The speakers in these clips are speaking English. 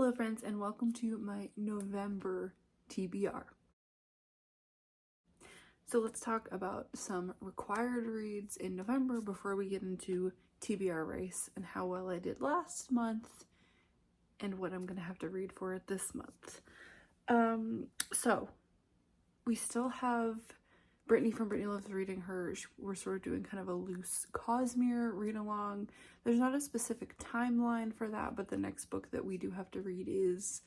Hello friends, and welcome to my November TBR. So let's talk about some required reads in November before we get into TBR race and how well I did last month and what I'm going to have to read for it this month. So we still have Brittany from Brittany Loves Reading Her. We're sort of doing kind of a loose Cosmere read along. There's not a specific timeline for that, but the next book that we do have to read is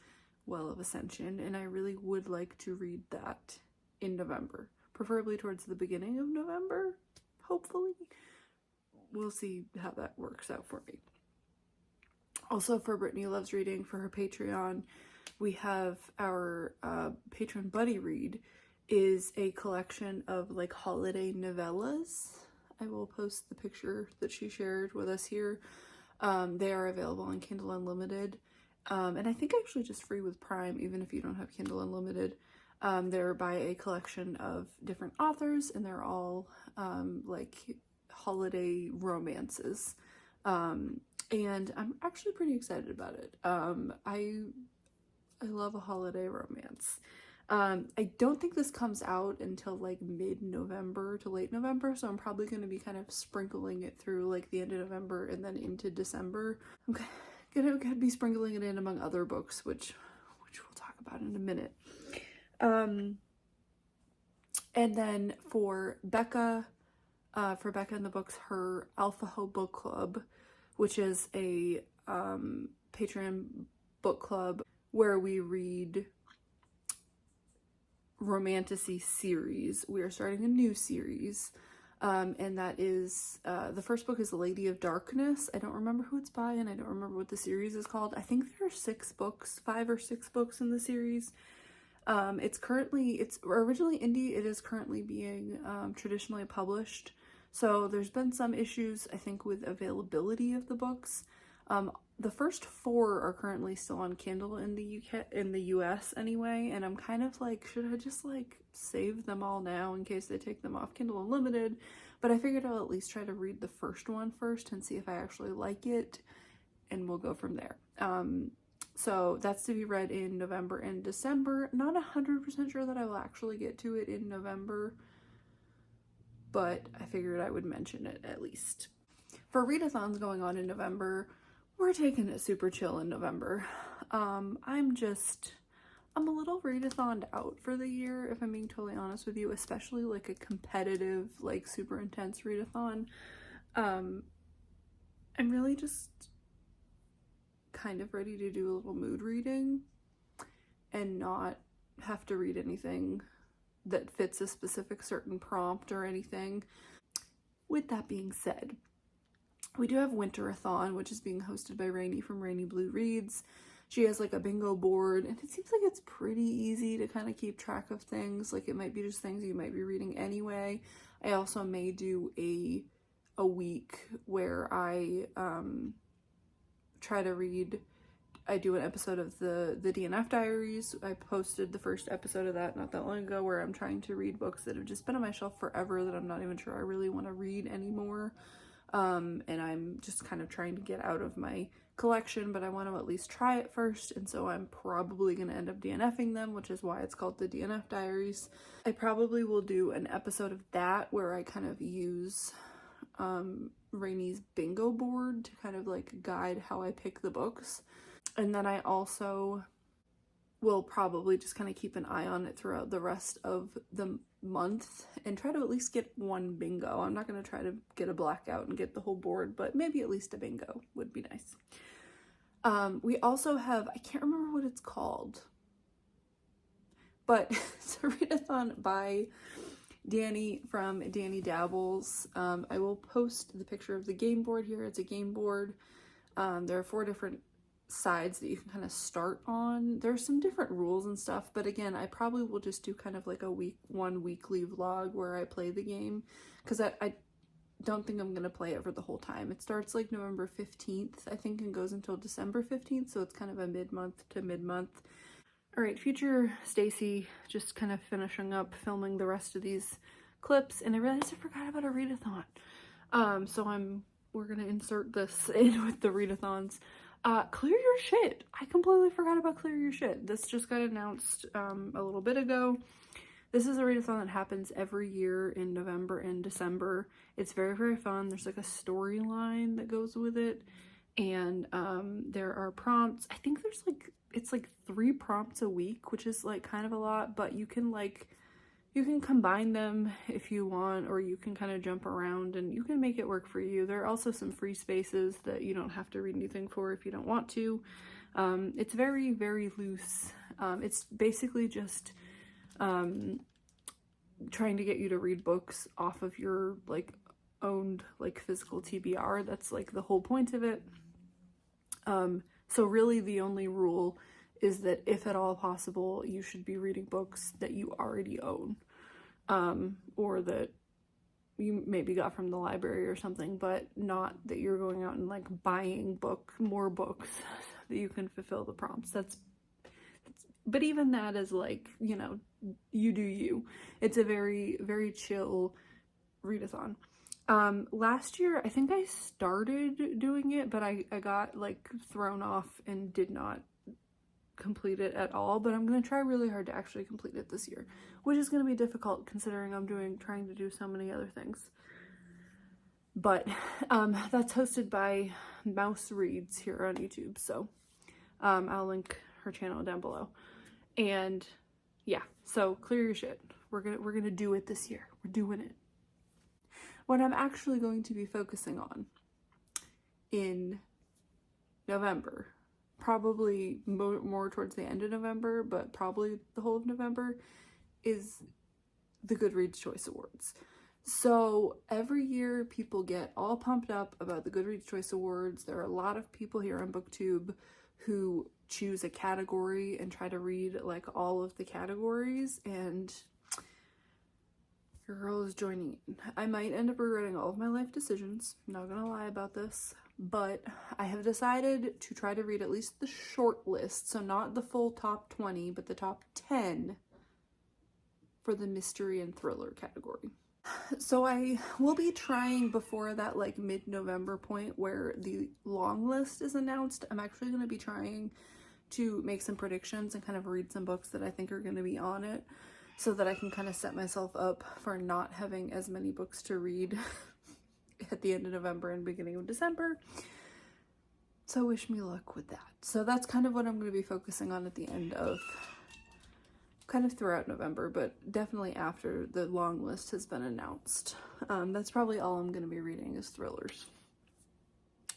Well of Ascension, and I really would like to read that in November, preferably towards the beginning of November, hopefully. We'll see how that works out for me. Also, for Brittany Loves Reading, for her Patreon, we have our patron buddy read is a collection of like holiday novellas. I will post the picture that she shared with us here. They are available on Kindle Unlimited, and I think actually just free with Prime, even if you don't have Kindle Unlimited. They're by a collection of different authors, and they're all like holiday romances, and I'm actually pretty excited about it. I love a holiday romance. I don't think this comes out until like mid-November to late November, so I'm probably going to be kind of sprinkling it through like the end of November and then into December. I'm gonna be sprinkling it in among other books, which we'll talk about in a minute. And then for Becca in the books, her Alpha Ho Book Club, which is a Patreon book club where we read romantasy series. We are starting a new series, and that is the first book is Lady of Darkness. I don't remember who it's by, and I don't remember what the series is called. I think there are 5 or 6 books in the series. It's originally indie. It is currently being traditionally published, so there's been some issues, I think, with availability of the books. The first 4 are currently still on Kindle in the US anyway, and I'm kind of like, should I just like save them all now in case they take them off Kindle Unlimited? But I figured I'll at least try to read the first one first and see if I actually like it, and we'll go from there. So that's to be read in November and December. Not 100% sure that I will actually get to it in November, but I figured I would mention it at least. For readathons going on in November, we're taking it super chill in November. I'm a little readathoned out for the year, if I'm being totally honest with you, especially like a competitive, like super intense readathon. I'm really just kind of ready to do a little mood reading and not have to read anything that fits a specific certain prompt or anything. With that being said, we do have Winterathon, which is being hosted by Rainy from Rainy Blue Reads. She has like a bingo board, and it seems like it's pretty easy to kind of keep track of things. Like it might be just things you might be reading anyway. I also may do a week where I try to read. I do an episode of the DNF Diaries. I posted the first episode of that not that long ago, where I'm trying to read books that have just been on my shelf forever that I'm not even sure I really want to read anymore. And I'm just kind of trying to get out of my collection, but I want to at least try it first, and so I'm probably going to end up DNFing them, which is why it's called the DNF Diaries. I probably will do an episode of that where I kind of use Rainy's bingo board to kind of like guide how I pick the books, and then I also will probably just kind of keep an eye on it throughout the rest of the month and try to at least get one bingo. I'm not going to try to get a blackout and get the whole board, but maybe at least a bingo would be nice. We also have, I can't remember what it's called, but it's a readathon by Danny from Danny Dabbles. I will post the picture of the game board here. It's a game board. There are 4 different sides that you can kind of start on. There's some different rules and stuff, but again, I probably will just do kind of like one weekly vlog where I play the game, because I don't think I'm gonna play it for the whole time. It starts like November 15th, I think, and goes until December 15th, so it's kind of a mid-month to mid-month. All right, future Stacy, just kind of finishing up filming the rest of these clips, and I realized I forgot about a readathon. So we're gonna insert this in with the readathons. Clear Your Shit. I completely forgot about Clear Your Shit. This just got announced a little bit ago. This is a readathon that happens every year in November and December. It's very, very fun. There's like a storyline that goes with it. And there are prompts. I think there's like, it's like 3 prompts a week, which is like kind of a lot, but you can combine them if you want, or you can kind of jump around and you can make it work for you. There are also some free spaces that you don't have to read anything for if you don't want to. It's very, very loose. It's basically just trying to get you to read books off of your like owned like physical TBR. That's like the whole point of it. So really the only rule is that if at all possible, you should be reading books that you already own, or that you maybe got from the library or something, but not that you're going out and like buying more books that you can fulfill the prompts. But even that is like, you know, you do you. It's a very, very chill readathon. Last year, I think I started doing it, but I got like thrown off and did not complete it at all, but I'm going to try really hard to actually complete it this year, which is going to be difficult considering I'm trying to do so many other things. But that's hosted by Mouse Reads here on YouTube, so I'll link her channel down below. And yeah, so Clear Your Shit. We're gonna do it this year. We're doing it. What I'm actually going to be focusing on in November, probably more towards the end of November, but probably the whole of November, is the Goodreads Choice Awards. So every year people get all pumped up about the Goodreads Choice Awards. There are a lot of people here on BookTube who choose a category and try to read like all of the categories, and your girl is joining in. I might end up regretting all of my life decisions, I'm not gonna lie about this, but I have decided to try to read at least the short list, so not the full top 20, but the top 10 for the mystery and thriller category. So I will be trying before that like mid-November point where the long list is announced. I'm actually going to be trying to make some predictions and kind of read some books that I think are going to be on it, so that I can kind of set myself up for not having as many books to read at the end of November and beginning of December. So wish me luck with that. So that's kind of what I'm going to be focusing on at the end of, kind of throughout November, but definitely after the long list has been announced. That's probably all I'm going to be reading is thrillers.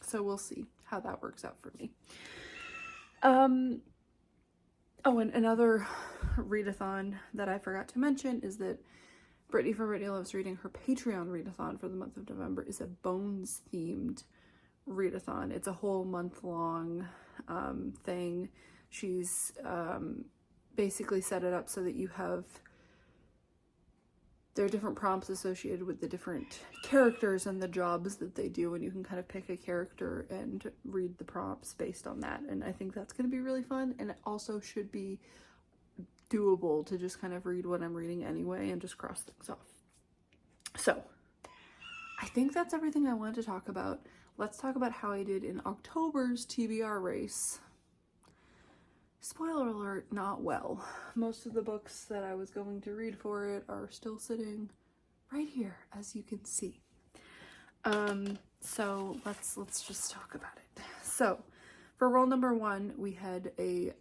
So we'll see how that works out for me. Oh, and another readathon that I forgot to mention is that Brittany from Brittany Loves Reading, her Patreon readathon for the month of November is a Bones themed readathon. It's a whole month-long thing. She's basically set it up so that there are different prompts associated with the different characters and the jobs that they do, and you can kind of pick a character and read the prompts based on that. And I think that's going to be really fun, and it also should be doable to just kind of read what I'm reading anyway and just cross things off. So I think that's everything I wanted to talk about. Let's talk about how I did in October's TBR race. Spoiler alert, not well. Most of the books that I was going to read for it are still sitting right here, as you can see. So let's just talk about it. So for roll number 1, we had a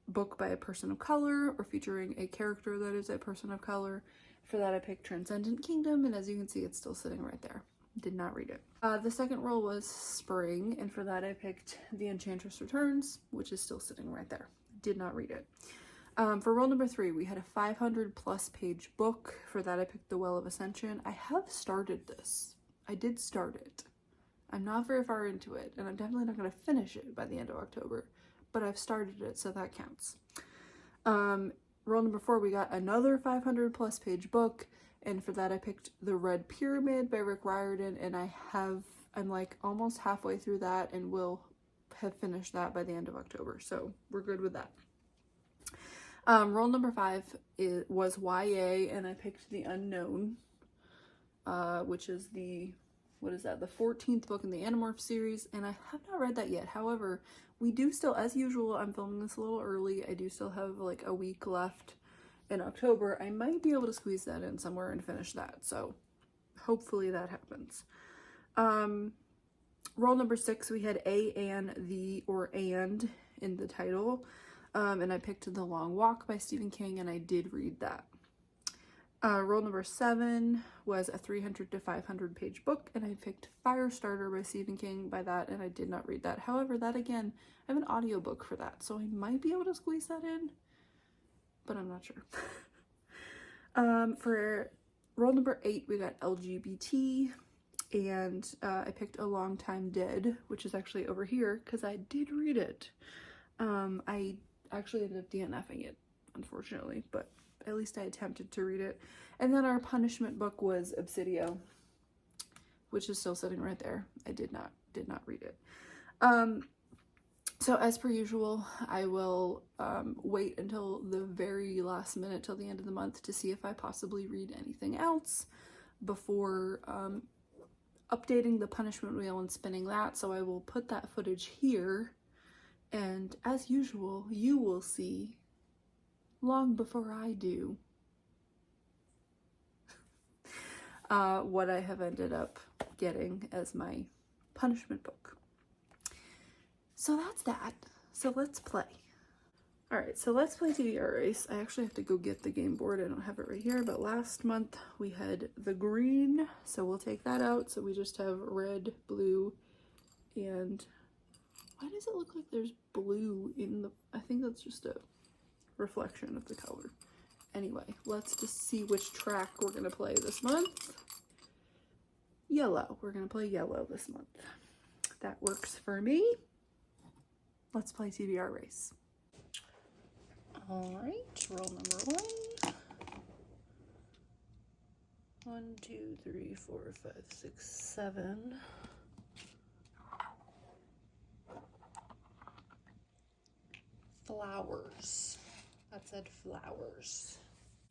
book by a person of color, or featuring a character that is a person of color. For that I picked Transcendent Kingdom, and as you can see, it's still sitting right there. Did not read it. The second roll was Spring, and for that I picked The Enchantress Returns, which is still sitting right there. Did not read it. For roll number 3, we had a 500+ page book. For that I picked The Well of Ascension. I have started this. I did start it. I'm not very far into it, and I'm definitely not going to finish it by the end of October, but I've started it, so that counts. Roll number 4, we got another 500+ page book, and for that I picked The Red Pyramid by Rick Riordan, and I'm like almost halfway through that and will have finished that by the end of October, so we're good with that. Roll number 5 was YA, and I picked The Unknown, which is the what is that, the 14th book in the Animorph series, and I have not read that yet. However, we do still, as usual, I'm filming this a little early. I do still have like a week left in October. I might be able to squeeze that in somewhere and finish that, so hopefully that happens. Roll number 6, we had a, and, the, or and in the title, and I picked The Long Walk by Stephen King, and I did read that. Roll number 7 was a 300 to 500 page book, and I picked Firestarter by Stephen King by that, and I did not read that. However, that again, I have an audiobook for that, so I might be able to squeeze that in, but I'm not sure. For roll number 8, we got LGBT, and I picked A Long Time Dead, which is actually over here because I did read it. I actually ended up DNFing it, unfortunately, but at least I attempted to read it. And then our punishment book was Obsidio, which is still sitting right there. I did not read it. So as per usual, I will wait until the very last minute, till the end of the month, to see if I possibly read anything else before updating the punishment wheel and spinning that. So I will put that footage here, and as usual, you will see long before I do what I have ended up getting as my punishment book. So that's that. So let's play. Alright, so let's play TBR Race. I actually have to go get the game board. I don't have it right here, but last month we had the green, so we'll take that out. So we just have red, blue, and why does it look like there's blue in the, I think that's just a reflection of the color. Anyway, let's just see which track we're going to play this month. Yellow. We're going to play yellow this month. That works for me. Let's play TBR Race. Alright, roll number 1. 1, 2, 3, 4, 5, 6, 7. Flowers. That said flowers.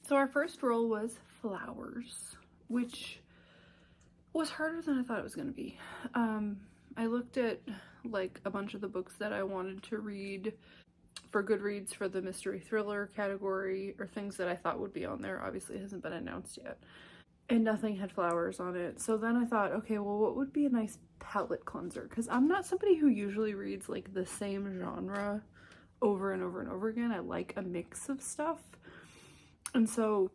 So our first roll was flowers, which was harder than I thought it was going to be. I looked at like a bunch of the books that I wanted to read for Goodreads for the mystery thriller category, or things that I thought would be on there. Obviously it hasn't been announced yet, and nothing had flowers on it. So then I thought, okay, well, what would be a nice palette cleanser? Because I'm not somebody who usually reads like the same genre over and over and over again. I like a mix of stuff. And so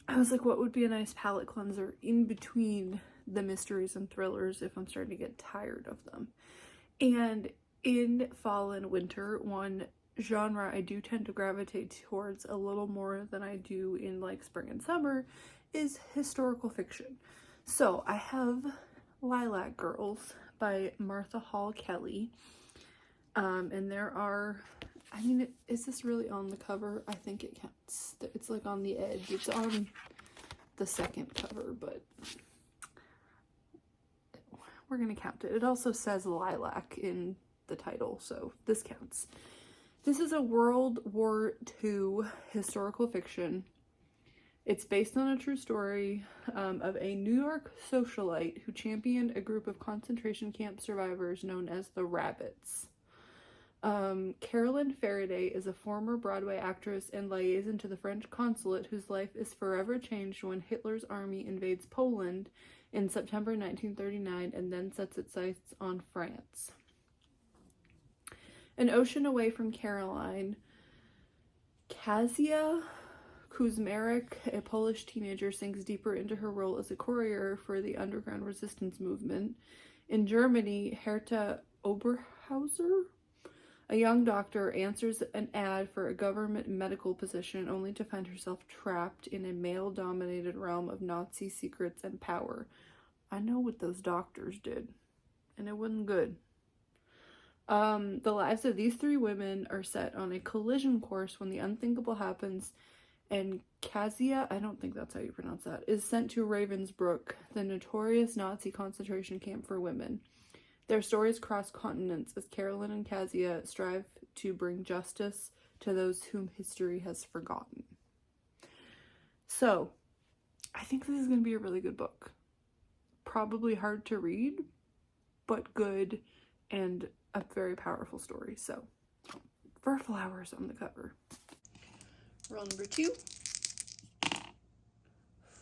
I was like, what would be a nice palette cleanser in between the mysteries and thrillers if I'm starting to get tired of them? And in fall and winter, one genre I do tend to gravitate towards a little more than I do in like spring and summer is historical fiction. So I have Lilac Girls by Martha Hall Kelly. And there are, I mean, is this really on the cover? I think it counts. It's like on the edge. It's on the second cover, but we're gonna count it. It also says lilac in the title, so this counts. This is a World War II historical fiction. It's based on a true story of a New York socialite who championed a group of concentration camp survivors known as the Rabbits. Carolyn Faraday is a former Broadway actress and liaison to the French consulate whose life is forever changed when Hitler's army invades Poland in September 1939 and then sets its sights on France. An ocean away from Caroline, Kazia Kuzmarek, a Polish teenager, sinks deeper into her role as a courier for the underground resistance movement. In Germany, Herta Oberhauser, a young doctor, answers an ad for a government medical position only to find herself trapped in a male-dominated realm of Nazi secrets and power. I know what those doctors did, and it wasn't good. The lives of these 3 women are set on a collision course when the unthinkable happens, and Kazia, I don't think that's how you pronounce that, is sent to Ravensbrück, the notorious Nazi concentration camp for women. Their stories cross continents as Carolyn and Kazia strive to bring justice to those whom history has forgotten. So, I think this is going to be a really good book. probably hard to read, but good and a very powerful story. So, for flowers on the cover. Roll number 2.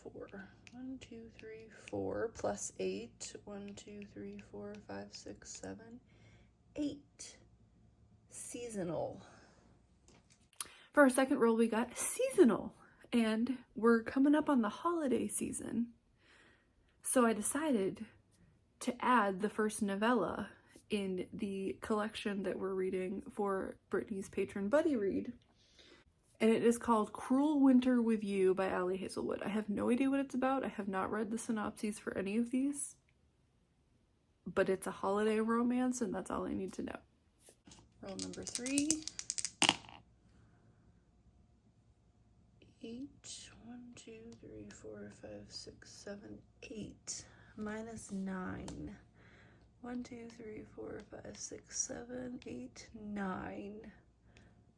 4. 1, 2, 3, 4 plus 8. 1, 2, 3, 4, 5, 6, 7, 8. Seasonal. For our second roll, we got seasonal, and we're coming up on the holiday season. So I decided to add the first novella in the collection that we're reading for Brittany's patron buddy read. And it is called Cruel Winter with You by Ali Hazelwood. I have no idea what it's about. I have not read the synopses for any of these. But it's a holiday romance, and that's all I need to know. Roll number 3. 8. 1, 2, 3, 4, 5, 6, 7, 8. Minus 9. 1, 2, 3, 4, 5, 6, 7, 8, 9.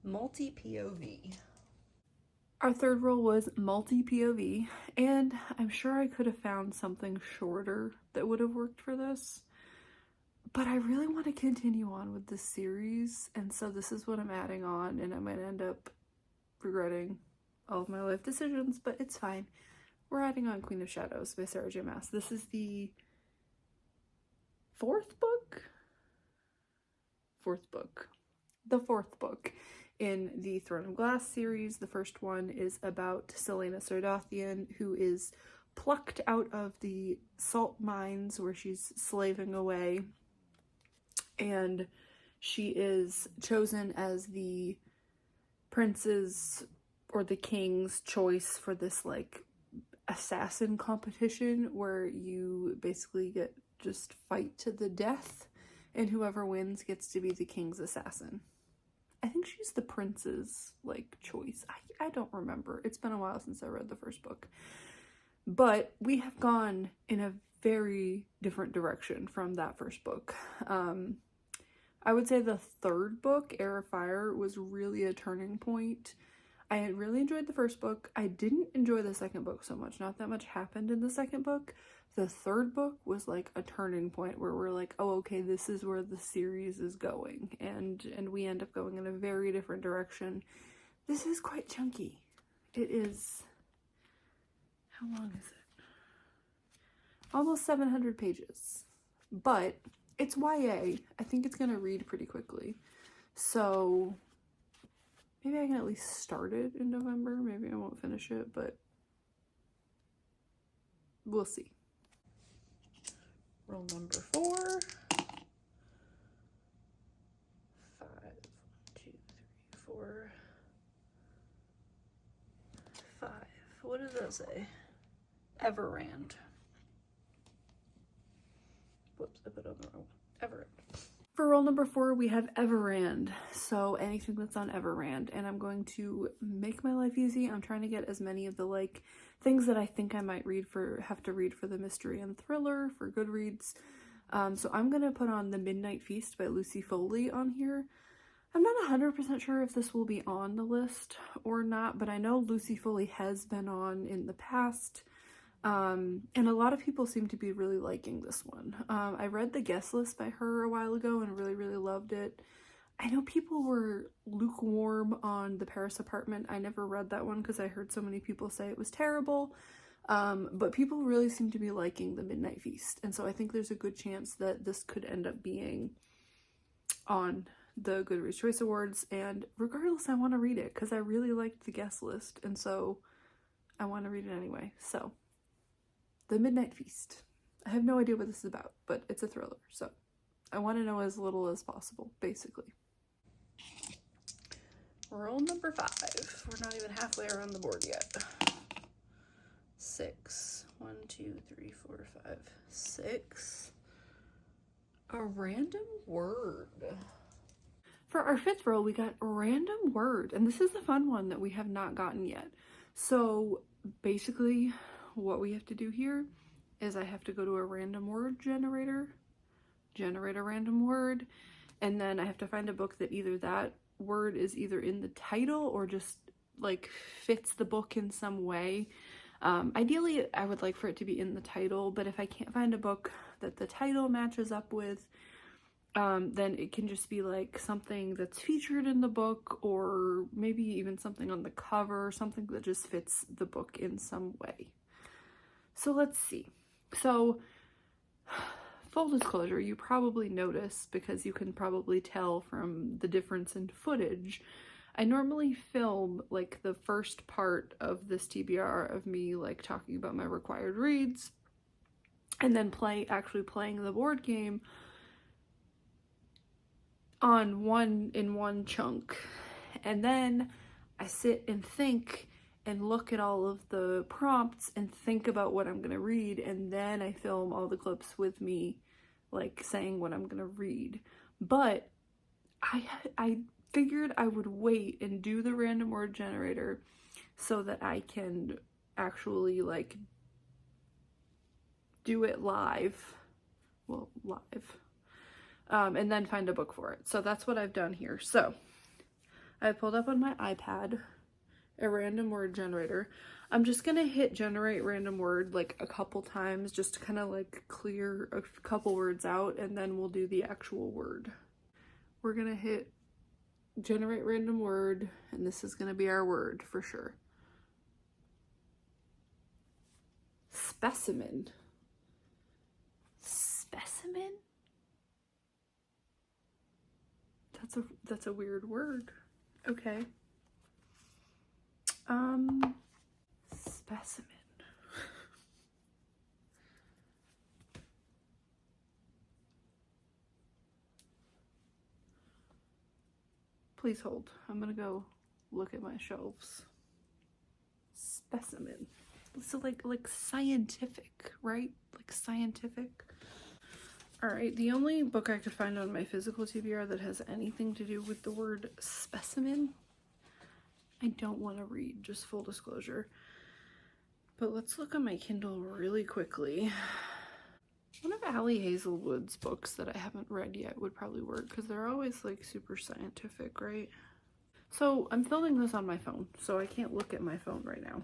Multi-POV. Our third roll was multi-POV, and I'm sure I could have found something shorter that would have worked for this. But I really want to continue on with this series, and so this is what I'm adding on, and I might end up regretting all of my life decisions, but it's fine. We're adding on Queen of Shadows by Sarah J. Maas. This is the fourth book in the Throne of Glass series. The first one is about Selena Sardathian, who is plucked out of the salt mines where she's slaving away, and she is chosen as the prince's or the king's choice for this like assassin competition where you basically get just fight to the death, and whoever wins gets to be the king's assassin. I think she's the prince's like choice. I don't remember. It's been a while since I read the first book. But we have gone in a very different direction from that first book. I would say the third book, Air of Fire, was really a turning point. I had really enjoyed the first book. I didn't enjoy the second book so much. Not that much happened in the second book. The third book was like a turning point where we're like, oh, okay, this is where the series is going. And we end up going in a very different direction. This is quite chunky. It is, how long is it? Almost 700 pages. But it's YA. I think it's going to read pretty quickly. So maybe I can at least start it in November. Maybe I won't finish it, but we'll see. Roll number 4. 5. 1, 2, 3, 4. 5. What does that say? Everand. Whoops, I put on the wrong one. Everand. For roll number 4, we have Everand. So anything that's on Everand, and I'm going to make my life easy. I'm trying to get as many of the like things that I think I might have to read for the mystery and thriller for Goodreads. So I'm gonna put on The Midnight Feast by Lucy Foley on here. I'm not 100% sure if this will be on the list or not, but I know Lucy Foley has been on in the past. And a lot of people seem to be really liking this one. I read the guest list by her a while ago and really, really loved it. I know people were lukewarm on The Paris Apartment. I never read that one because I heard so many people say it was terrible. But people really seem to be liking The Midnight Feast. And so I think there's a good chance that this could end up being on the Goodreads Choice Awards. And regardless, I want to read it because I really liked the guest list. And so I want to read it anyway. So The Midnight Feast. I have no idea what this is about, but it's a thriller. So I want to know as little as possible, basically. Roll number 5. We're not even halfway around the board yet. 6. 1, 2, 3, 4, 5, 6. A random word. For our 5th roll, we got a random word, and this is the fun one that we have not gotten yet. So basically, what we have to do here is I have to go to a random word generator, generate a random word, and then I have to find a book that either that word is either in the title or just like fits the book in some way. Ideally, I would like for it to be in the title, but if I can't find a book that the title matches up with, then it can just be like something that's featured in the book, or maybe even something on the cover, something that just fits the book in some way. So let's see. So, full disclosure, you probably noticed, because you can probably tell from the difference in footage, I normally film like the first part of this TBR of me like talking about my required reads, and then actually playing the board game in one chunk. And then I sit and think and look at all of the prompts and think about what I'm gonna read, and then I film all the clips with me like saying what I'm gonna read. But I figured I would wait and do the random word generator so that I can actually like do it live. Well, live. And then find a book for it. So that's what I've done here. So I pulled up on my iPad a random word generator. I'm just gonna hit generate random word like a couple times just to kind of like clear a couple words out, and then we'll do the actual word. We're gonna hit generate random word, and this is gonna be our word for sure. Specimen. Specimen? That's a weird word. Okay. Specimen. Please hold. I'm gonna go look at my shelves. Specimen. So like scientific, right? Like scientific. All right, the only book I could find on my physical TBR that has anything to do with the word specimen, I don't want to read, just full disclosure. But let's look on my Kindle really quickly. One of Allie Hazelwood's books that I haven't read yet would probably work, because they're always like super scientific, right? So I'm filming this on my phone, so I can't look at my phone right now.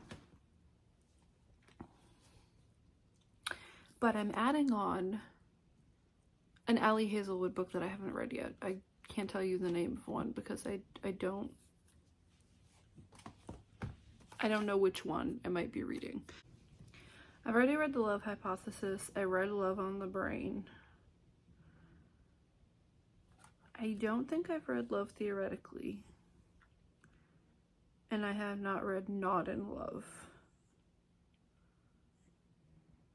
But I'm adding on an Allie Hazelwood book that I haven't read yet. I can't tell you the name of one because I don't know which one I might be reading. I've already read The Love Hypothesis. I read Love on the Brain. I don't think I've read Love Theoretically. And I have not read Not in Love.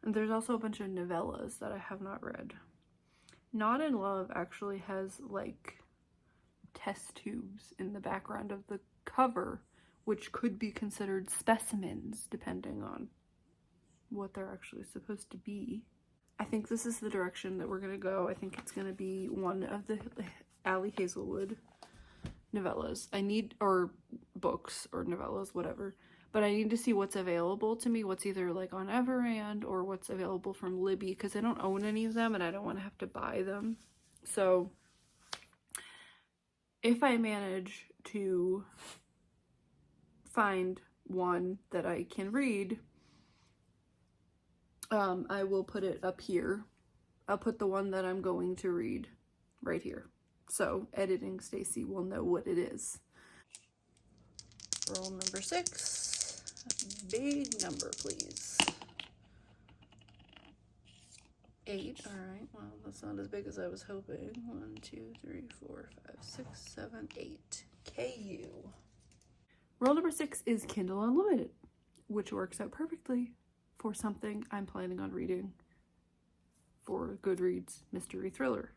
And there's also a bunch of novellas that I have not read. Not in Love actually has like test tubes in the background of the cover, which could be considered specimens depending on what they're actually supposed to be. I think this is the direction that we're gonna go. I think it's gonna be one of the Allie Hazelwood novellas. Or books or novellas, whatever. But I need to see what's available to me, what's either like on Everand or what's available from Libby, because I don't own any of them and I don't want to have to buy them. So if I manage to find one that I can read, I will put it up here. I'll put the one that I'm going to read right here. So editing Stacy will know what it is. Roll number 6. Big number, please. 8. All right. Well, that's not as big as I was hoping. 1, 2, 3, 4, 5, 6, 7, 8. KU. Roll number 6 is Kindle Unlimited, which works out perfectly for something I'm planning on reading for Goodreads mystery thriller.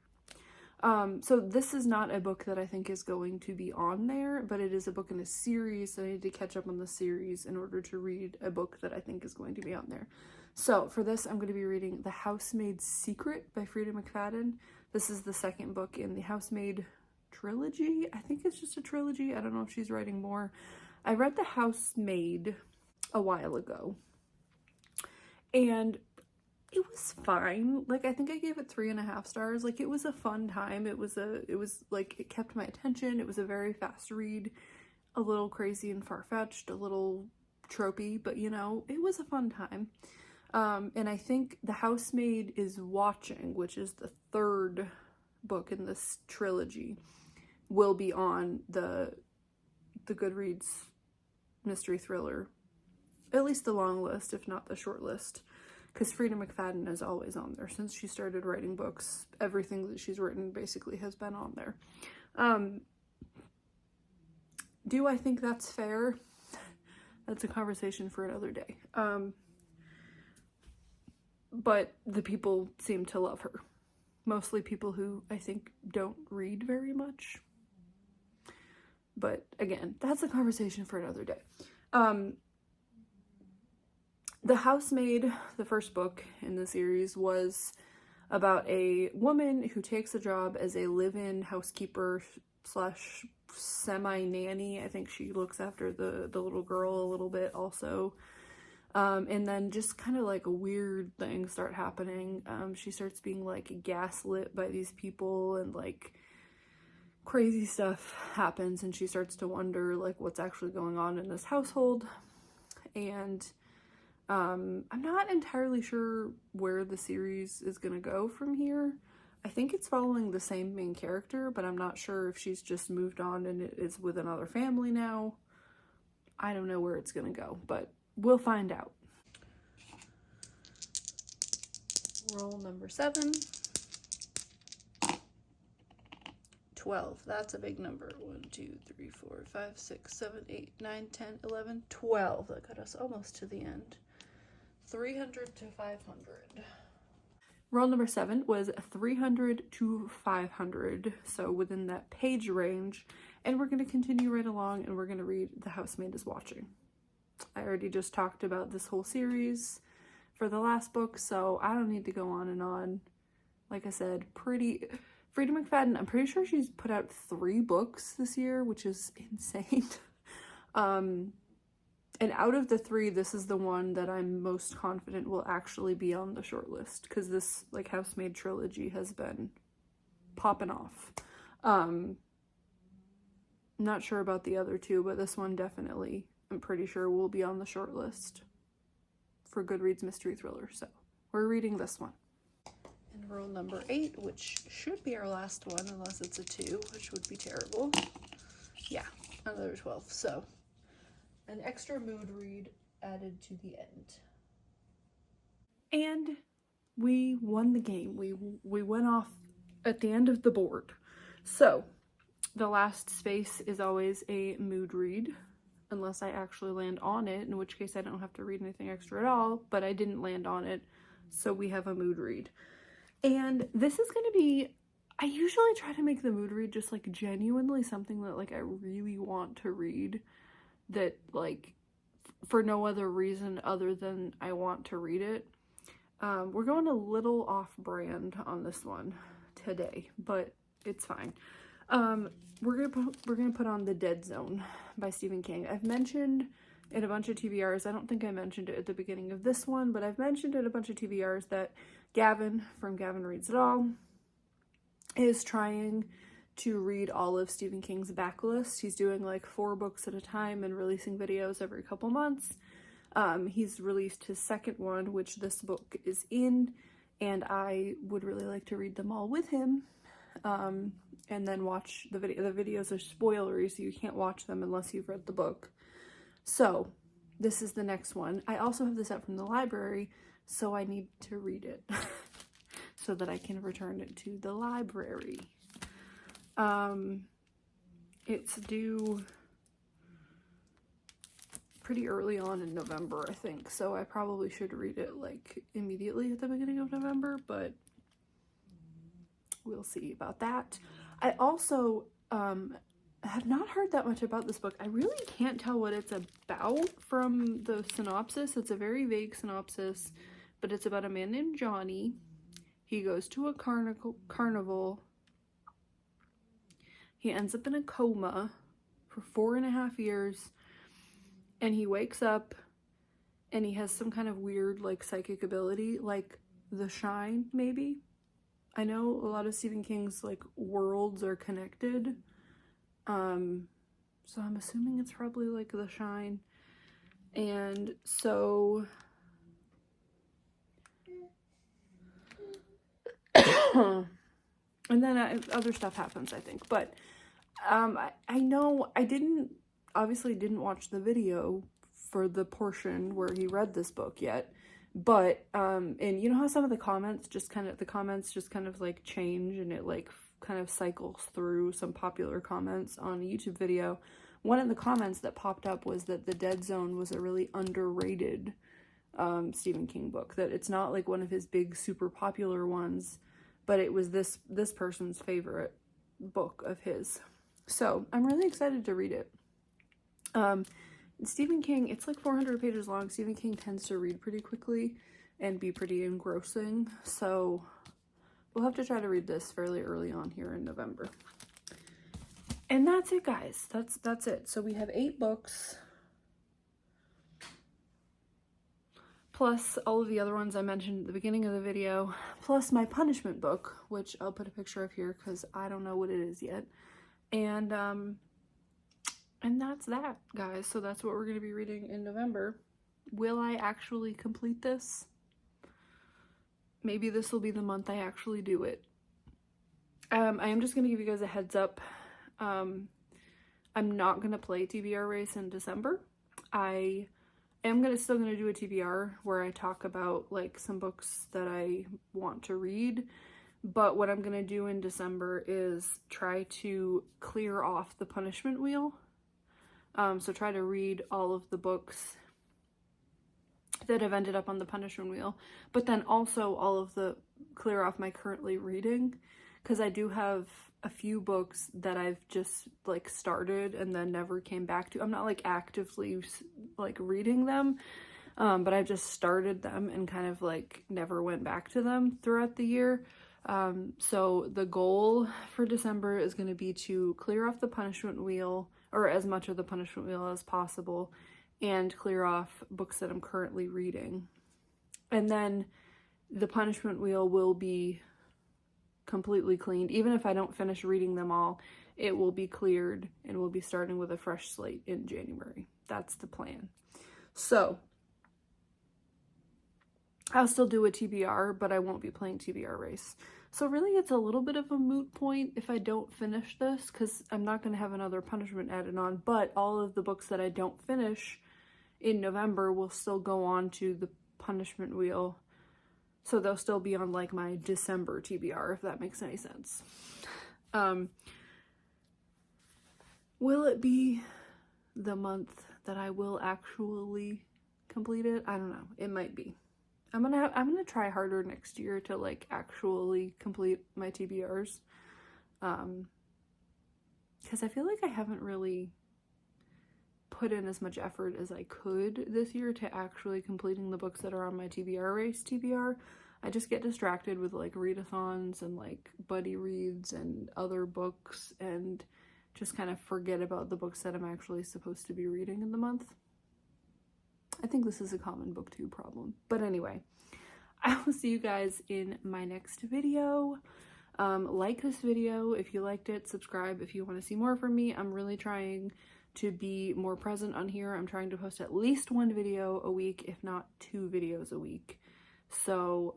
So this is not a book that I think is going to be on there, but it is a book in a series, so I need to catch up on the series in order to read a book that I think is going to be on there. So for this, I'm going to be reading The Housemaid's Secret by Frida McFadden. This is the second book in the Housemaid trilogy. I think it's just a trilogy. I don't know if she's writing more. I read The Housemaid a while ago, and it was fine. Like, I think I gave it 3.5 stars. Like, it was a fun time. It was like, it kept my attention. It was a very fast read, a little crazy and far-fetched, a little tropey, but you know, it was a fun time. And I think The Housemaid is Watching, which is the third book in this trilogy, will be on the Goodreads mystery thriller, at least the long list, if not the short list, because Frida McFadden is always on there. Since she started writing books, everything that she's written basically has been on there. Do I think that's fair? That's a conversation for another day. But the people seem to love her. Mostly people who I think don't read very much. But again, that's a conversation for another day. The Housemaid, the first book in the series, was about a woman who takes a job as a live-in housekeeper slash semi-nanny. I think she looks after the little girl a little bit also. And then just kind of like weird things start happening. She starts being like gaslit by these people, and like crazy stuff happens, and she starts to wonder like what's actually going on in this household. And I'm not entirely sure where the series is gonna go from here. I think it's following the same main character, but I'm not sure if she's just moved on and it is with another family now. I don't know where it's gonna go, but we'll find out. Roll number 7. 12. That's a big number. 1, 2, 3, 4, 5, 6, 7, 8, 9, 10, 11, 12. That got us almost to the end. 300 to 500. Roll number 7 was 300 to 500, so within that page range. And we're going to continue right along, and we're going to read The Housemaid is Watching. I already just talked about this whole series for the last book, so I don't need to go on and on. Like I said, Frida McFadden, I'm pretty sure she's put out 3 books this year, which is insane. And out of the 3, this is the one that I'm most confident will actually be on the short list, because this like Housemaid trilogy has been popping off. Not sure about the other 2, but this one definitely, I'm pretty sure, will be on the short list for Goodreads mystery thriller. So we're reading this one. And roll number 8, which should be our last one unless it's a 2, which would be terrible. Yeah, another 12. So an extra mood read added to the end. And we won the game. We went off at the end of the board. So the last space is always a mood read, unless I actually land on it, in which case I don't have to read anything extra at all, but I didn't land on it, so we have a mood read. And this is going to be, I usually try to make the mood read just like genuinely something that like I really want to read, that like for no other reason other than I want to read it. We're going a little off brand on this one today, but it's fine. We're gonna put on The Dead Zone by Stephen King. I've mentioned in a bunch of TBRs, I don't think I mentioned it at the beginning of this one, but I've mentioned in a bunch of TBRs that Gavin from Gavin Reads It All is trying to read all of Stephen King's backlist. He's doing like 4 books at a time and releasing videos every couple months. He's released his second one, which this book is in, and I would really like to read them all with him. And then watch the video. The videos are spoilery, so you can't watch them unless you've read the book. So this is the next one. I also have this out from the library, so I need to read it so that I can return it to the library. It's due pretty early on in November, I think, so I probably should read it like immediately at the beginning of November, but we'll see about that. I also have not heard that much about this book. I really can't tell what it's about from the synopsis. It's a very vague synopsis, but it's about a man named Johnny. He goes to a carnival. He ends up in a coma for 4.5 years, and he wakes up and he has some kind of weird like psychic ability, like The Shine, maybe. I know a lot of Stephen King's like worlds are connected, so I'm assuming it's probably like The Shine. And so and then other stuff happens, I think. But I know I obviously didn't watch the video for the portion where he read this book yet. But, and you know how some of the comments just kind of like change, and it like kind of cycles through some popular comments on a YouTube video. One of the comments that popped up was that The Dead Zone was a really underrated Stephen King book, that it's not like one of his big super popular ones, but it was this person's favorite book of his. So I'm really excited to read it. Stephen King, it's like 400 pages long. Stephen King tends to read pretty quickly and be pretty engrossing, so we'll have to try to read this fairly early on here in November. And that's it, guys. That's it. So we have 8 books, plus all of the other ones I mentioned at the beginning of the video, plus my punishment book, which I'll put a picture of here because I don't know what it is yet. And that's that, guys. So that's what we're going to be reading in November. Will I actually complete this? Maybe this will be the month I actually do it. I am just going to give you guys a heads up. I'm not going to play TBR race in December. I am still going to do a TBR where I talk about like some books that I want to read. But what I'm going to do in December is try to clear off the punishment wheel. So try to read all of the books that have ended up on the punishment wheel, but then also all of the clear off my currently reading, because I do have a few books that I've just like started and then never came back to. I'm not like actively like reading them, but I've just started them and kind of like never went back to them throughout the year. So the goal for December is going to be to clear off the punishment wheel, or as much of the punishment wheel as possible, and clear off books that I'm currently reading. And then the punishment wheel will be completely cleaned. Even if I don't finish reading them all, it will be cleared and we'll be starting with a fresh slate in January. That's the plan. So I'll still do a TBR, but I won't be playing TBR race. So really it's a little bit of a moot point if I don't finish this, because I'm not going to have another punishment added on, but all of the books that I don't finish in November will still go on to the punishment wheel. So they'll still be on like my December TBR, if that makes any sense. Will it be the month that I will actually complete it? I don't know. It might be. I'm gonna try harder next year to like actually complete my TBRs, because I feel like I haven't really put in as much effort as I could this year to actually completing the books that are on my TBR race TBR. I just get distracted with like readathons and like buddy reads and other books, and just kind of forget about the books that I'm actually supposed to be reading in the month. I think this is a common booktube problem. But anyway, I will see you guys in my next video. Like this video if you liked it. Subscribe if you want to see more from me. I'm really trying to be more present on here. I'm trying to post at least 1 video a week, if not 2 videos a week. So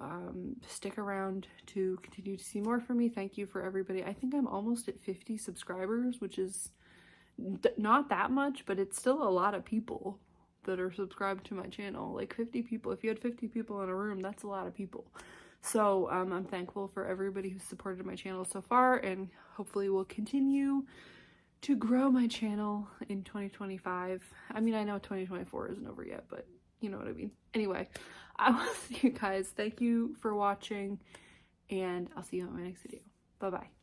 stick around to continue to see more from me. Thank you for everybody. I think I'm almost at 50 subscribers, which is not that much, but it's still a lot of people that are subscribed to my channel. Like 50 people. If you had 50 people in a room, that's a lot of people. So I'm thankful for everybody who's supported my channel so far, and hopefully will continue to grow my channel in 2025. I mean, I know 2024 isn't over yet, but you know what I mean. Anyway, I will see you guys. Thank you for watching, and I'll see you in my next video. Bye-bye.